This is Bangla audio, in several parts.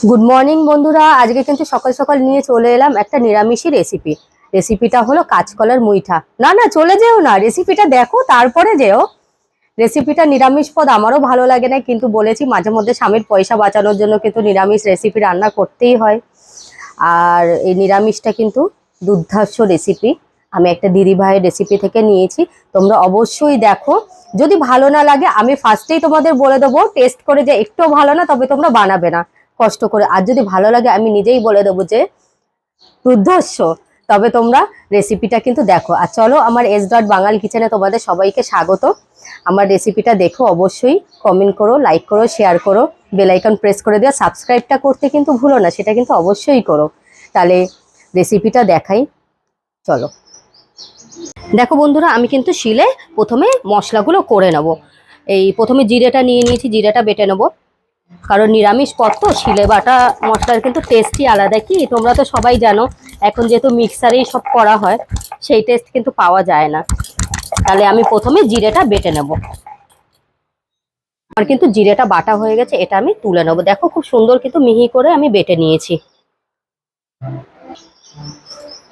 গুড মর্নিং বন্ধুরা, আজকে কিন্তু সকাল সকাল নিয়ে চলে এলাম একটা নিরামিষই রেসিপিটা হলো কাঁচকলার মুইঠা। না না, চলে যেও না, রেসিপিটা দেখো তারপরে যেও। রেসিপিটা নিরামিষ পদ আমারও ভালো লাগে না, কিন্তু বলেছি মাঝে মধ্যে স্বামীর পয়সা বাঁচানোর জন্য কিন্তু নিরামিষ রেসিপি রান্না করতেই হয়। আর এই নিরামিষটা কিন্তু দুর্ধর্ষ রেসিপি, আমি একটা দিদি ভাইয়ের রেসিপি থেকে নিয়েছি। তোমরা অবশ্যই দেখো, যদি ভালো না লাগে আমি ফার্স্টেই তোমাদের বলে দেবো টেস্ট করে যে একটু ভালো না, তবে তোমরা বানাবে না কষ্ট করে। আর যদি ভালো লাগে আমি নিজেই বলে দেবো যে দুর্ধর্ষ, তবে তোমরা রেসিপিটা কিন্তু দেখো। আর চলো, আমার বাঙাল কিচেনে তোমাদের সবাইকে স্বাগত। আমার রেসিপিটা দেখো, অবশ্যই কমেন্ট করো, লাইক করো, শেয়ার করো, বেল আইকন প্রেস করে দিও, সাবস্ক্রাইবটা করতে কিন্তু ভুলো না, সেটা কিন্তু অবশ্যই করো। তাহলে রেসিপিটা দেখাই, চলো। দেখো বন্ধুরা, আমি কিন্তু শিলে প্রথমে মশলাগুলো করে নেব। এই প্রথমে জিরেটা নিয়ে নিয়েছি, জিরেটা বেটে নেবো, কারণ নিরামিষ পদ তো শিলে বাটা মশলার কিন্তু টেস্টই আলাদা। কি তোমরা তো সবাই জানো, এখন যেহেতু মিক্সারেই সব করা হয়, সেই টেস্ট কিন্তু পাওয়া যায় না। তাহলে আমি প্রথমে জিরেটা বেটে নেব। আর কিন্তু জিরেটা বাটা হয়ে গেছে, এটা আমি তুলে নেব। দেখো খুব সুন্দর কিন্তু মিহি করে আমি বেটে নিয়েছি।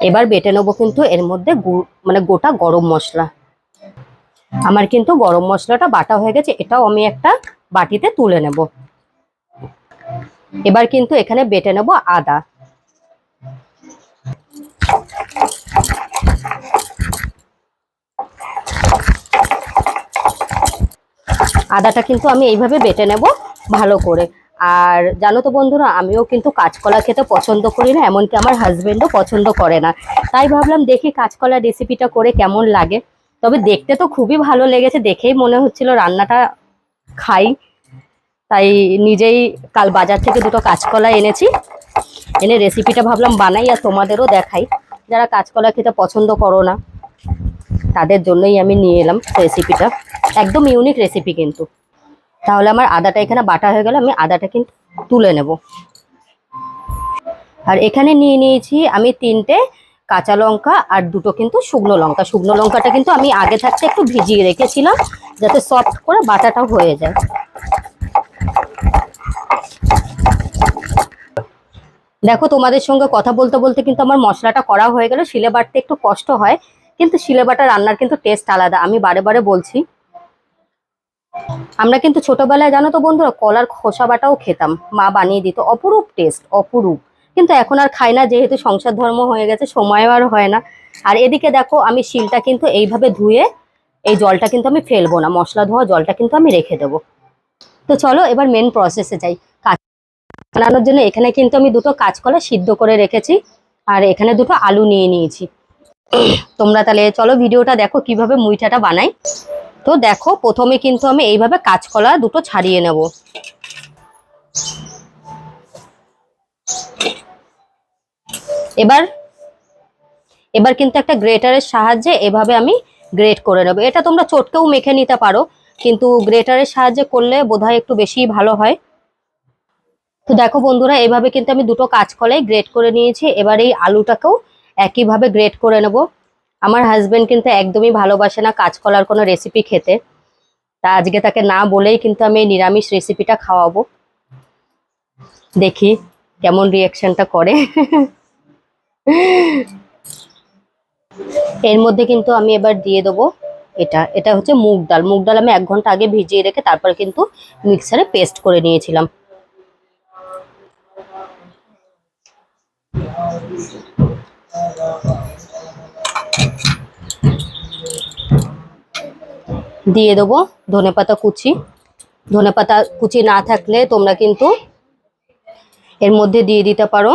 এবার বেটে নেবো কিন্তু এর মধ্যে মানে গোটা গরম মশলা। আমার কিন্তু গরম মশলাটা বাটা হয়ে গেছে, এটাও আমি একটা বাটিতে তুলে নেব। এবার কিন্তু এখানে বেটে নেব আদা। আদাটা কিন্তু আমি এইভাবে বেটে নেব ভালো করে। আর জানো তো বন্ধুরা, আমিও কিন্তু কাঁচকলা খেতে পছন্দ করি না, এমনকি আমার হাজবেন্ডও পছন্দ করে না। তাই ভাবলাম দেখি কাঁচকলা রেসিপিটা করে কেমন লাগে। তবে দেখতে তো খুবই ভালো লেগেছে, দেখেই মনে হচ্ছিল রান্নাটা খাই। তাই নিজেই কাল বাজার থেকে দুটো কাঁচকলা এনেছি, এনে রেসিপিটা ভাবলাম বানাই আর তোমাদেরও দেখাই। যারা কাঁচকলা খেতে পছন্দ করো না, তাদের জন্যই আমি নিয়ে এলাম রেসিপিটা। একদম ইউনিক রেসিপি কিন্তু। তাহলে আমার আদাটা এখানে বাটা হয়ে গেল, আমি আদাটা কিন্তু তুলে নেব। আর এখানে নিয়ে নিয়েছি আমি 3টে কাঁচা লঙ্কা আর 2টো কিন্তু শুকনো লঙ্কা। শুকনো লঙ্কাটা কিন্তু আমি আগে থাকতে একটু ভিজিয়ে রেখেছিলাম, যাতে সফট করে বাটাটা হয়ে যায়। দেখো, তোমাদের সঙ্গে কথা বলতে বলতে কিন্তু আমার মশলাটা করা হয়ে গেল। শিলে বাটতে একটু কষ্ট হয়, কিন্তু শিলে বাটা রান্নার কিন্তু টেস্ট আলাদা, আমি বারে বারে বলছি। আমরা কিন্তু ছোটবেলায় জানো তো বন্ধুরা, কলার খোসা বাটাও খেতাম, মা বানিয়ে দিত, অপরূপ টেস্ট, অপরূপ। কিন্তু এখন আর খাই না, যেহেতু সংসার ধর্ম হয়ে গেছে, সময়ও আর হয় না। আর এদিকে দেখো, আমি শিলটা কিন্তু এইভাবে ধুয়ে, এই জলটা কিন্তু আমি ফেলবো না, মশলা ধোয়া জলটা কিন্তু আমি রেখে দেবো। তো চলো এবার মেন প্রসেসে যাই। বানানোর জন্য এখানে কিন্তু আমি 2টো কাঁচকলা সিদ্ধ করে রেখেছি, আর এখানে 2টো আলু নিয়ে নিয়েছি। তোমরা তাহলে চলো ভিডিওটা দেখো কিভাবে মুইঠাটা বানাই। তো দেখো, প্রথমে কিন্তু আমি এইভাবে কাঁচকলা 2টো ছাড়িয়ে নেব। এবার এবার কিন্তু একটা গ্রেটারের সাহায্যে এভাবে আমি গ্রেট করে নেব। এটা তোমরা চটকেও মেখে নিতে পারো, কিন্তু গ্রেটারের সাহায্যে করলে বোধহয় একটু বেশি ভালো হয়। তো দেখো বন্ধুরা, এভাবে কিন্তু আমি 2টো কাঁচকলাই গ্রেট করে নিয়েছি। এবার এই আলুটাকেও একইভাবে গ্রেট করে নেব। আমার হাজবেন্ড কিন্তু একদমই ভালোবাসে না কাঁচকলার কোনো রেসিপি খেতে, তা আজকে তাকে না বলেই কিন্তু আমি এই নিরামিষ রেসিপিটা খাওয়াবো। দেখি কেমন রিয়াকশনটা করে। এর মধ্যে কিন্তু আমি এবার দিয়ে দেবো এটা এটা হচ্ছে মুগ ডাল। মুগ ডাল আমি 1 ঘন্টা আগে ভিজিয়ে রেখে তারপরে কিন্তু মিক্সারে পেস্ট করে নিয়েছিলাম। দিয়ে দেবো ধনেপাতা কুচি। ধনেপাতা কুচি না থাকলে তোমরা কিন্তু এর মধ্যে দিয়ে দিতে পারো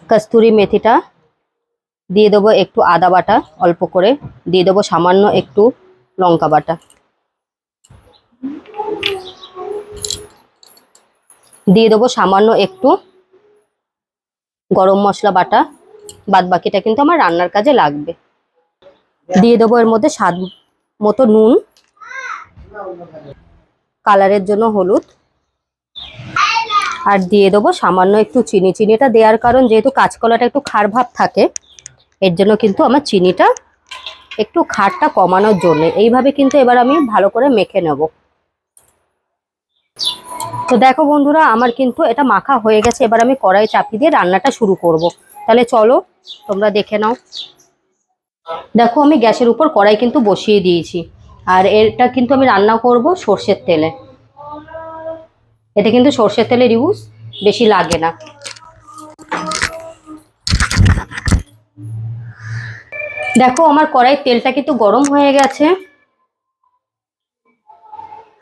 কস্তুরি মেথিটা। দিয়ে দেবো একটু আদা বাটা অল্প করে, দিয়ে দেবো সামান্য একটু লঙ্কা বাটা, দিয়ে দেবো সামান্য একটু গরম মশলা বাটা। বাদ বাকিটা কিন্তু আমার রান্নার কাজে লাগবে। দিয়ে দেবো এর মধ্যে স্বাদ মতো নুন, কালারের জন্য হলুদ, আর দিয়ে দেবো সামান্য একটু চিনি। চিনিটা দেওয়ার কারণ, যেহেতু কাঁচকলাটা একটু খার ভাব থাকে, এর জন্য কিন্তু আমার চিনিটা একটু খারটা কমানোর জন্য। এইভাবে কিন্তু এবার আমি ভালো করে মেখে নেব। তো দেখো বন্ধুরা, আমার কিন্তু এটা মাখা হয়ে গেছে। এবার আমি কড়াই চাপিয়ে দিয়ে রান্নাটা শুরু করব। তাহলে চলো তোমরা দেখে নাও। দেখো আমি গ্যাসের উপর কড়াই কিন্তু বসিয়ে দিয়েছি। আর এটা কিন্তু আমি রান্না করব সর্ষের তেলে। এতে কিন্তু সর্ষের তেলের ইউজ বেশি লাগে না। দেখো আমার কড়াইয়ের তেলটা কিন্তু গরম হয়ে গেছে।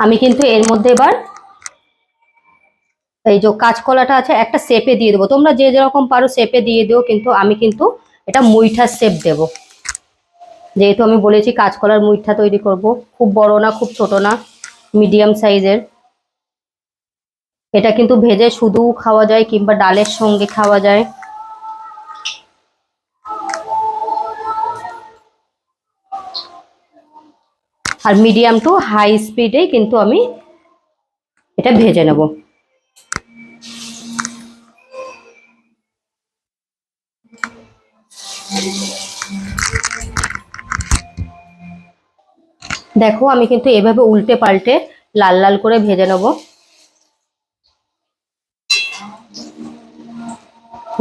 আমি কিন্তু এর মধ্যে এবার এই যে কাঁচকলাটা আছে একটা শেপে দিয়ে দেবো। তোমরা যে যেরকম পারো শেপে দিয়ে দিও, কিন্তু আমি কিন্তু এটা মুইঠার শেপ দেবো। যেহেতু আমি বলেছি কাঁচকলার মুইঠা তৈরি করব, খুব বড় না খুব ছোট না, মিডিয়াম সাইজের। এটা কিন্তু ভেজে শুধু খাওয়া যায় কিংবা ডালের সঙ্গে খাওয়া যায়। আর মিডিয়াম টু হাই স্পিডে কিন্তু আমি এটা ভেজে নেব। দেখো আমি কিন্তু এভাবে উল্টে পাল্টে লাল লাল করে ভেজে নেব।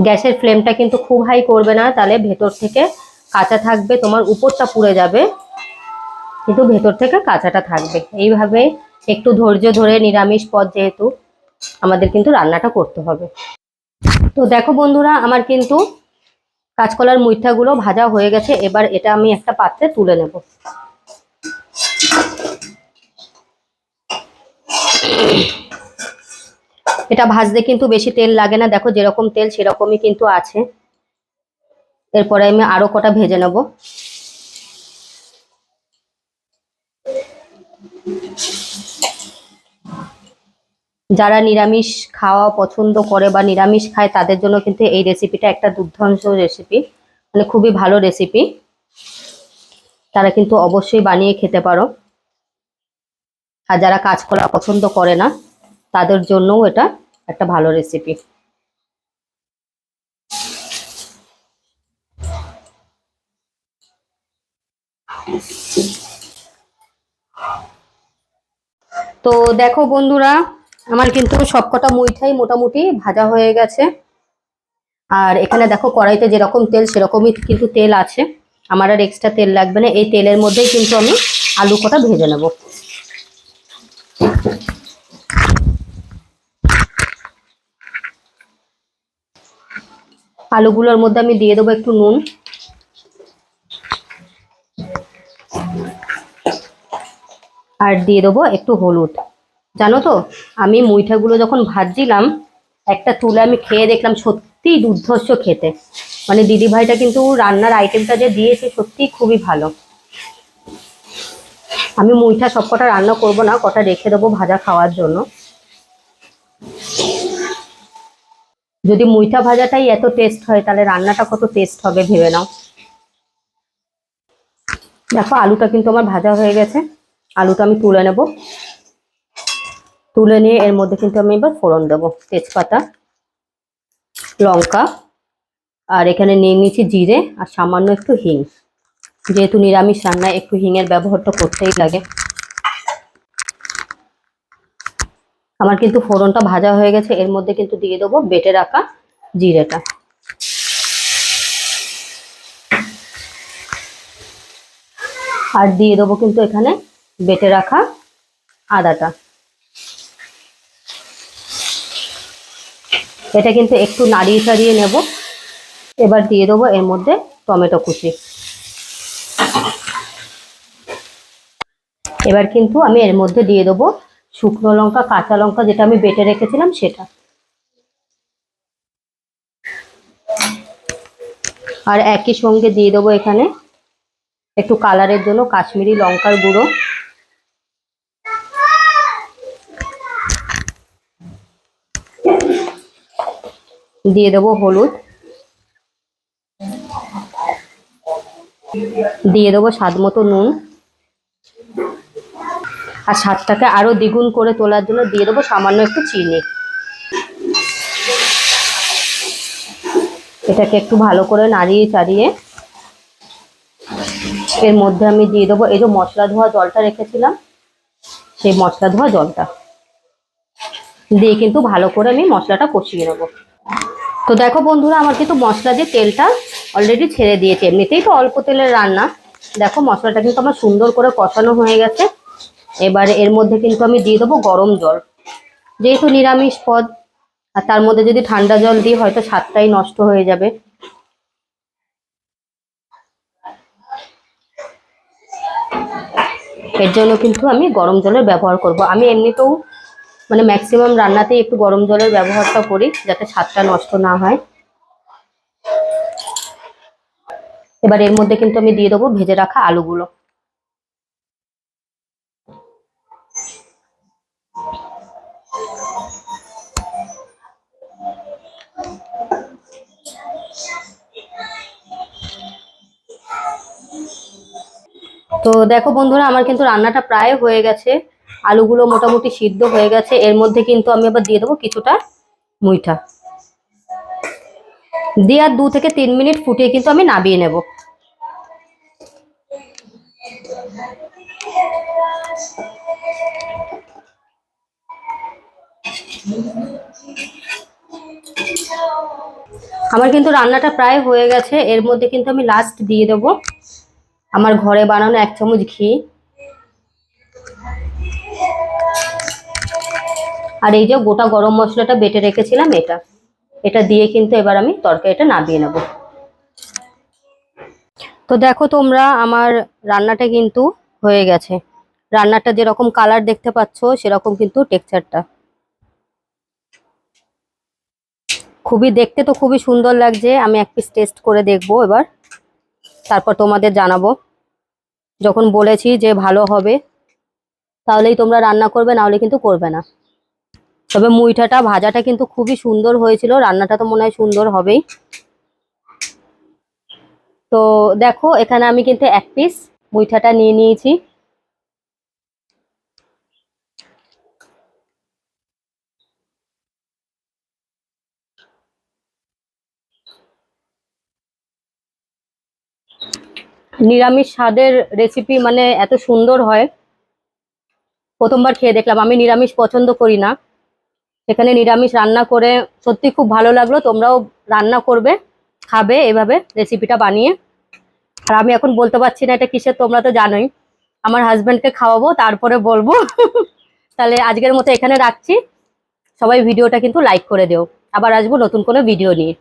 গ্যাসের ফ্লেমটা কিন্তু খুব হাই করবে না, তাহলে ভেতর থেকে কাঁচা থাকবে, তোমার উপরটা পুড়ে যাবে কিন্তু ভেতর থেকে কাঁচাটা থাকবে। এইভাবে একটু ধৈর্য ধরে, নিরামিষ পদ যেহেতু আমাদের কিন্তু রান্নাটা করতে হবে। তো দেখো বন্ধুরা, আমার কিন্তু কাঁচকলার মুইঠাগুলো ভাজা হয়ে গেছে। এবার এটা আমি একটা পাত্রে তুলে নেব। এটা ভাজতে কিন্তু বেশি তেল লাগে না, দেখো যেরকম তেল সেরকমই কিন্তু আছে। এরপরে আমি আরো কটা ভেজে নেব। যারা নিরামিষ খাওয়া পছন্দ করে বা নিরামিষ খায় তাদের জন্য কিন্তু এই রেসিপিটা একটা দুর্ধর্ষ রেসিপি, মানে খুবই ভালো রেসিপি। তারা কিন্তু অবশ্যই বানিয়ে খেতে পারো। আর যারা কাঁচকলা পছন্দ করে না তাদের জন্যও এটা একটা ভালো রেসিপি। তো দেখো বন্ধুরা, আমার কিন্তু সবকটা মুইঠাই মোটামুটি ভাজা হয়ে গেছে। আর এখানে দেখো কড়াইতে যেরকম তেল সেরকমই কিন্তু তেল আছে, আমার আর এক্সট্রা তেল লাগবে না। এই তেলের মধ্যেই কিন্তু আমি আলু কটা ভেজে নেব। আলুগুলোর মধ্যে আমি দিয়ে দেবো একটু নুন, আর দিয়ে দেবো একটু হলুদ। জানো তো, আমি মুইঠাগুলো যখন ভাজছিলাম একটা তুলে আমি খেয়ে দেখলাম, সত্যি দুর্ধর্ষ খেতে। মানে দিদিভাইটা কিন্তু রান্নার আইটেমটা যে দিয়েছে সত্যি খুবই ভালো। আমি মুইঠা সবকটা রান্না করব না, কটা রেখে দেবো ভাজা খাওয়ার জন্য। যদি মুইঠা ভাজাটাই এত টেস্ট হয় তাহলে রান্নাটা কত টেস্ট হবে ভেবে নাও। দেখো আলুটা কিন্তু আমার ভাজা হয়ে গেছে। আলুটা আমি তুলে নেব। তুলে নিয়ে এর মধ্যে কিন্তু আমি এবার ফোড়ন দেবো, তেজপাতা, লঙ্কা, আর এখানে নিয়ে নিয়েছি জিরে আর সামান্য একটু হিং। যেহেতু নিরামিষ রান্নায় একটু হিঙের ব্যবহারটা করতেই লাগে। আমার কিন্তু ফোড়নটা ভাজা হয়ে গেছে। এর মধ্যে কিন্তু দিয়ে দেবো বেটে রাখা জিরেটা। আর দিয়ে দেবো কিন্তু এখানে বেটে রাখা আদাটা। এটা কিন্তু একটু নাড়িয়ে চাড়িয়ে নেব। এবার দিয়ে দেবো এর মধ্যে টমেটো কুচি। এবার কিন্তু আমি এর মধ্যে দিয়ে দেবো শুকনো লঙ্কা, কাঁচা লঙ্কা যেটা আমি বেটে রেখেছিলাম সেটা। আর একই সঙ্গে দিয়ে দেবো এখানে একটু কালারের জন্য কাশ্মীরি লঙ্কার গুঁড়ো। দিয়ে দেবো হলুদ। দিয়ে দেবো স্বাদ মতো নুন। আর স্বাদটাকে আরো দ্বিগুণ করে তোলার জন্য দিয়ে দেবো সামান্য একটু চিনি। এটাকে একটু ভালো করে নাড়িয়ে চাড়িয়ে এর মধ্যে আমি দিয়ে দেবো এই যে মশলা ধোয়া জলটা রেখেছিলাম, সেই মশলা ধোয়া জলটা। দিয়ে কিন্তু ভালো করে আমি মশলাটা কষিয়ে নেবো। তো দেখো বন্ধুরা, আমার কিন্তু মশলা দিয়ে তেলটা অলরেডি ছেড়ে দিয়েছে, এমনিতেই তো অল্প তেলের রান্না। দেখো মশলাটা কিন্তু আমার সুন্দর করে কষানো হয়ে গেছে। এবারে এর মধ্যে কিন্তু আমি দিয়ে দেবো গরম জল, যেহেতু নিরামিষ পদ, আর তার মধ্যে যদি ঠান্ডা জল দিই হয়তো স্বাদটাই নষ্ট হয়ে যাবে। এর জন্য কিন্তু আমি গরম জলের ব্যবহার করব। আমি এমনিতেও মানে ম্যাক্সিমাম রান্নাতেই একটু গরম জলের ব্যবহারটা করি, যাতে স্বাদটা নষ্ট না হয়। এবার এর মধ্যে কিন্তু আমি দিয়ে দেবো ভেজে রাখা আলুগুলো। তো দেখো বন্ধুরা, আমার কিন্তু রান্নাটা প্রায় হয়ে গেছে, আলুগুলো মোটামুটি সিদ্ধ হয়ে গেছে। এর মধ্যে কিন্তু আমি আবার দিয়ে দেবো কিছুটা মুইঠা, দিয়ে আর 2 থেকে 3 মিনিট ফুটিয়ে কিন্তু আমি নামিয়ে নেব। আমার কিন্তু রান্নাটা প্রায় হয়ে গেছে। এর মধ্যে কিন্তু আমি লাস্ট দিয়ে দেবো আমার ঘরে বানানো 1 চামচ ঘি, আর এই যে গোটা গরম মশলাটা বেটে রেখেছিলাম এটা, এটা দিয়ে কিন্তু এবার আমি তরকারিটা নামিয়ে নেব। তো দেখো তোমরা, আমার রান্নাটা কিন্তু হয়ে গেছে। রান্নাটা যেরকম কালার দেখতে পাচ্ছ সেরকম কিন্তু টেক্সচারটা খুবই, দেখতে তো খুবই সুন্দর লাগছে। আমি এক পিস টেস্ট করে দেখবো এবার, তারপর তোমাদের জানাবো। যখন বলেছি যে ভালো হবে তাহলেই তোমরা রান্না করবে, না হলে কিন্তু করবে না। তবে মুইঠাটা ভাজাটা কিন্তু খুবই সুন্দর হয়েছিল, রান্নাটা তো মনে হয় সুন্দর হবেই। তো দেখো এখানে আমি কিন্তু 1 পিস মুইঠাটা নিয়ে নিয়েছি। নিরামিষ স্বাদের রেসিপি মানে এত সুন্দর হয়, প্রথমবার খেয়ে দেখলাম। আমি নিরামিষ পছন্দ করি না, সেখানে নিরামিষ রান্না করে সত্যি খুব ভালো লাগলো। তোমরাও রান্না করবে, খাবে এভাবে রেসিপিটা বানিয়ে। আর আমি এখন বলতে পারছি না এটা কিসের, তোমরা তো জানোই। আমার হাজবেন্ডকে খাওয়াবো তারপরে বলবো। তাহলে আজকের মতো এখানে রাখছি। সবাই ভিডিওটা কিন্তু লাইক করে দিও। আবার আসবো নতুন কোনো ভিডিও নিয়ে।